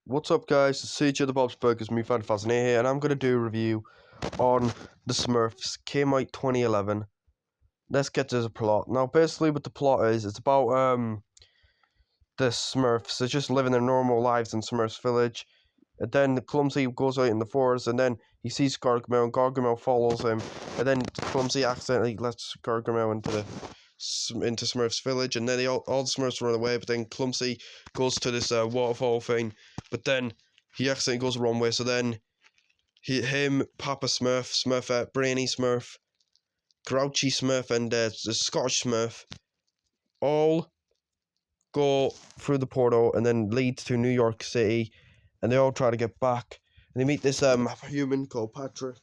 What's up, guys? It's CJ the Bob's Burgers, me fan fascinated here, and I'm gonna do a review on the Smurfs. Came out 2011. Let's get to the plot. Now, basically, what the plot is, it's about the Smurfs. They're just living their normal lives in Smurfs Village. And then Clumsy goes out in the forest, and then he sees Gargamel, and Gargamel follows him. And then Clumsy accidentally lets Gargamel into Smurfs Village, and then all the Smurfs run away. But then Clumsy goes to this waterfall thing, but then he accidentally goes the wrong way. So then him, Papa Smurf, Smurfette, Brainy Smurf, Grouchy Smurf, and the Scottish Smurf all go through the portal, and then leads to New York City, and they all try to get back. And they meet this human called Patrick,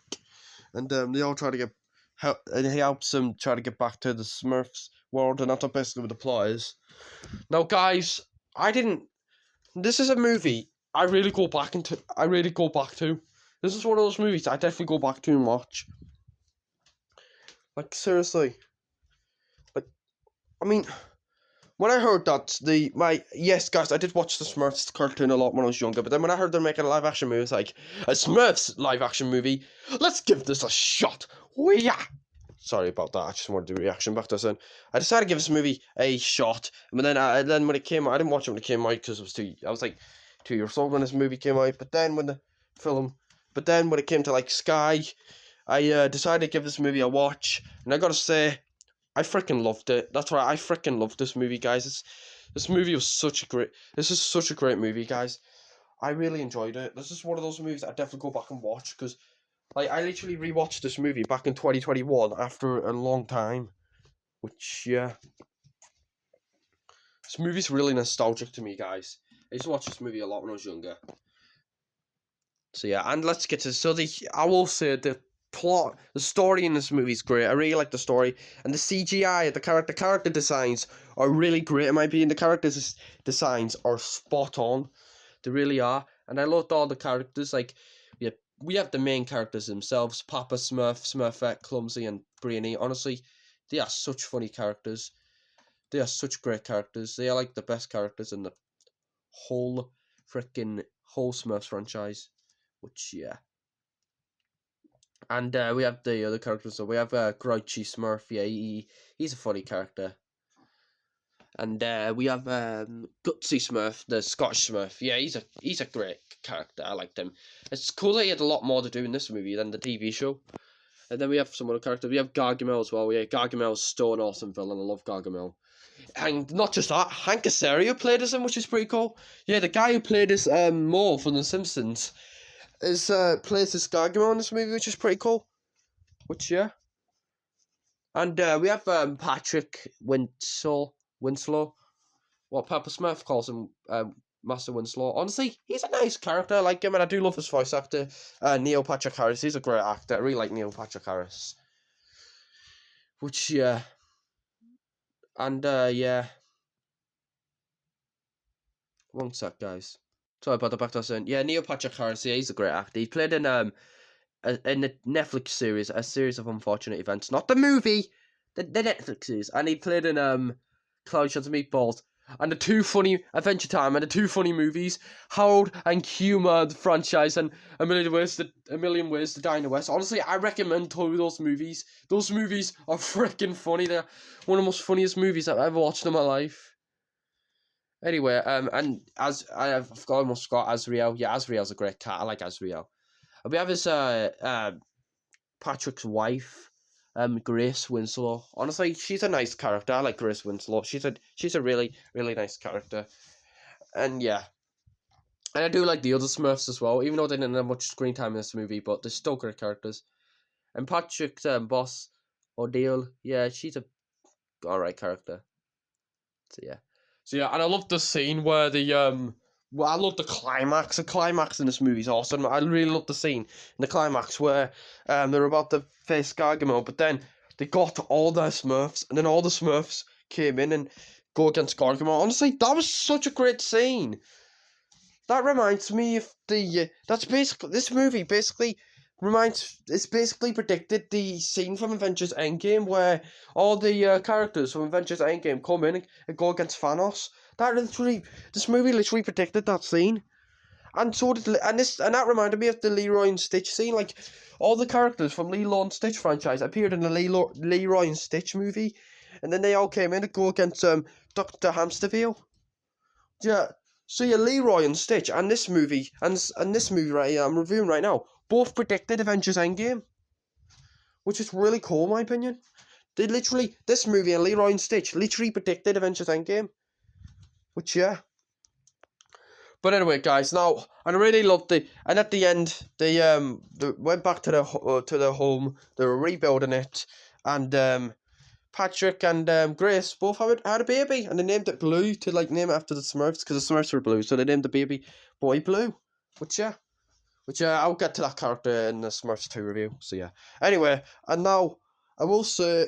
and they all try to get help, and he helps them try to get back to the Smurfs world, and that's basically what the plot is. Now, guys, this is a movie I really go back to. This is one of those movies I definitely go back to and watch. Like, seriously. Like, I mean, when I heard that yes, guys, I did watch the Smurfs cartoon a lot when I was younger, but then when I heard they're making a live action movie, it was like, a Smurfs live action movie, let's give this a shot. Oh yeah. Sorry about that. I just wanted to do a reaction back to this. I decided to give this movie a shot, but then when it came out, I didn't watch it when it came out because I was like 2 years old when this movie came out. But then when it came to like Sky, I decided to give this movie a watch, and I gotta say, I freaking loved it. That's right, I freaking loved this movie, guys. This is such a great movie, guys. I really enjoyed it. This is one of those movies I definitely go back and watch, because like, I literally rewatched this movie back in 2021 after a long time. Which, yeah. This movie's really nostalgic to me, guys. I used to watch this movie a lot when I was younger. So, yeah, and let's get to... I will say the plot, the story in this movie is great. I really like the story. And the CGI, the character designs are really great, in my opinion. The character designs are spot on. They really are. And I loved all the characters. Like, we have the main characters themselves, Papa Smurf, Smurfette, Clumsy, and Brainy. Honestly, they are such funny characters. They are such great characters. They are like the best characters in the whole Smurfs franchise. Which, yeah. And we have the other characters. So we have Grouchy Smurf. Yeah, he's a funny character. And we have Gutsy Smurf, the Scottish Smurf. Yeah, he's a great character. I liked him. It's cool that he had a lot more to do in this movie than the TV show. And then we have some other characters. We have Gargamel as well. Yeah, Gargamel's still an awesome villain. I love Gargamel. And not just that, Hank Azaria played as him, which is pretty cool. Yeah, the guy who played as Moe from The Simpsons plays as Gargamel in this movie, which is pretty cool. Which, yeah. And we have Patrick Winslow. What Papa Smurf calls him, Master Winslow. Honestly, he's a nice character. I like him, and I do love his voice actor, Neil Patrick Harris. He's a great actor. I really like Neil Patrick Harris. Which, yeah. And, yeah. One sec, guys. Sorry about the back to saying. Yeah, Neil Patrick Harris, yeah, he's a great actor. He played in the Netflix series, A Series of Unfortunate Events. Not the movie, the Netflix series. And he played in Cloud Shots and Meatballs. And the two funny Adventure Time and the two funny movies, Harold and Kumar, the franchise, and A Million Ways to Die in the West. Honestly, I recommend those movies. Those movies are freaking funny. They're one of the most funniest movies I've ever watched in my life. Anyway, and as I've almost got Azriel. Yeah, Azriel's a great cat. I like Azriel. And we have his Patrick's wife, Grace Winslow. Honestly, she's a nice character. I like Grace Winslow. She's a really, really nice character. And yeah. And I do like the other Smurfs as well, even though they didn't have much screen time in this movie, but they're still great characters. And Patrick's boss, Odile, yeah, she's a alright character. So yeah, and I love the scene where I love the climax. The climax in this movie is awesome. I really love the scene in the climax where they're about to face Gargamel, but then they got all their Smurfs, and then all the Smurfs came in and go against Gargamel. Honestly, that was such a great scene. That reminds me of this movie basically predicted the scene from Avengers Endgame where all the characters from Avengers Endgame come in and go against Thanos. This movie literally predicted that scene. And so did, and that reminded me of the Leroy and Stitch scene. Like, all the characters from Lilo and Stitch franchise appeared in the Leroy and Stitch movie, and then they all came in to go against Dr. Hamsterville. Yeah. So yeah, Leroy and Stitch and this movie and this movie right here I'm reviewing right now both predicted Avengers Endgame, which is really cool in my opinion. This movie and Leroy and Stitch literally predicted Avengers Endgame, which yeah. But anyway, guys, now I really loved it. And at the end, they went back to their home. They were rebuilding it, and Patrick and Grace both had a baby, and they named it Blue to name it after the Smurfs because the Smurfs were blue. So they named the baby boy Blue, which I'll get to that character in the Smurfs 2 review. So yeah. Anyway, and now I will say,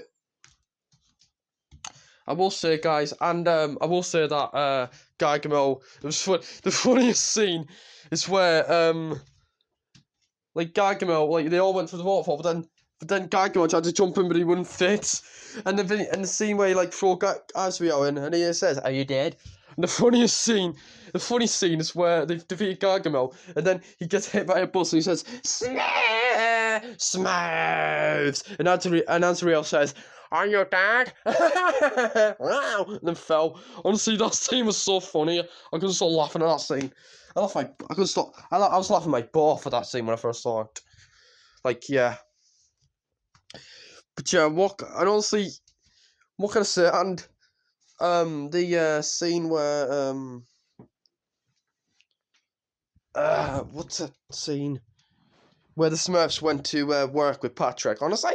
guys, and I will say that Gargamel. It was the funniest scene is where Gargamel, they all went for the waterfall, but then Gargamel tried to jump in, but he wouldn't fit. And the scene where he throw Asriel in, and he says, "Are you dead?" And the funny scene is where they've defeated Gargamel, and then he gets hit by a bus, and he says, "Smurfs!" And Asriel says, "Are you dead?" And then fell. Honestly, that scene was so funny. I couldn't stop laughing at that scene. I was laughing my butt off at that scene when I first saw it. Yeah. But yeah, what can I say? And the scene where what's that scene where the Smurfs went to work with Patrick? Honestly,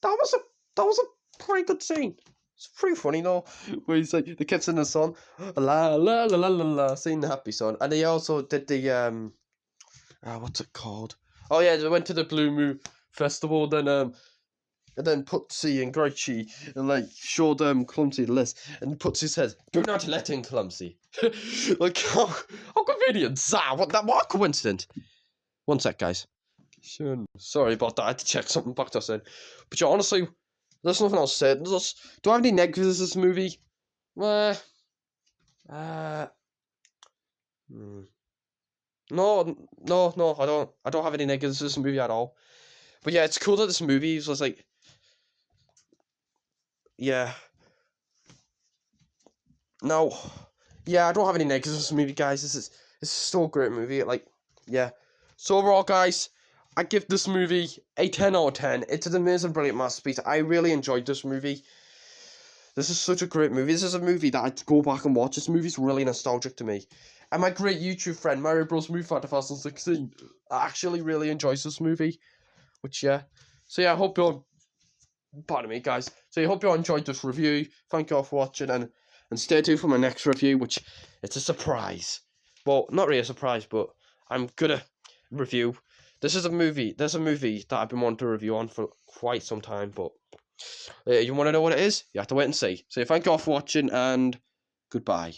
that was a pretty good scene. It's pretty funny though, where he's like the kids in the sun, la la la la la la, singing the happy song, and he also did the what's it called? Oh yeah, they went to the Blue Moon Festival, and then Putsy and Grouchy and showed Clumsy the list, and Putsy says, "Do not let in Clumsy." How convenient! What a coincidence. One sec, guys. Sure. Sorry about that. I had to check something back to us in. But yeah, honestly, there's nothing else said. Do I have any negatives of this movie? No, I don't. I don't have any negatives of this movie at all. But yeah, it's cool that this movie was yeah. No, yeah, I don't have any negatives of this movie, guys. This is still a great movie. Yeah. So overall, guys, I give this movie a 10 out of 10. It's an amazing, brilliant masterpiece. I really enjoyed this movie. This is such a great movie. This is a movie that I'd go back and watch. This movie's really nostalgic to me. And my great YouTube friend, Mario Bros. Movie Fan 2016, actually really enjoys this movie. Which, yeah. So, yeah, I hope you're... Pardon me, guys. So, I hope you enjoyed this review. Thank you all for watching. And stay tuned for my next review, which it's a surprise. Well, not really a surprise, but I'm gonna review. There's a movie that I've been wanting to review on for quite some time, but you want to know what it is? You have to wait and see. So thank you all for watching, and goodbye.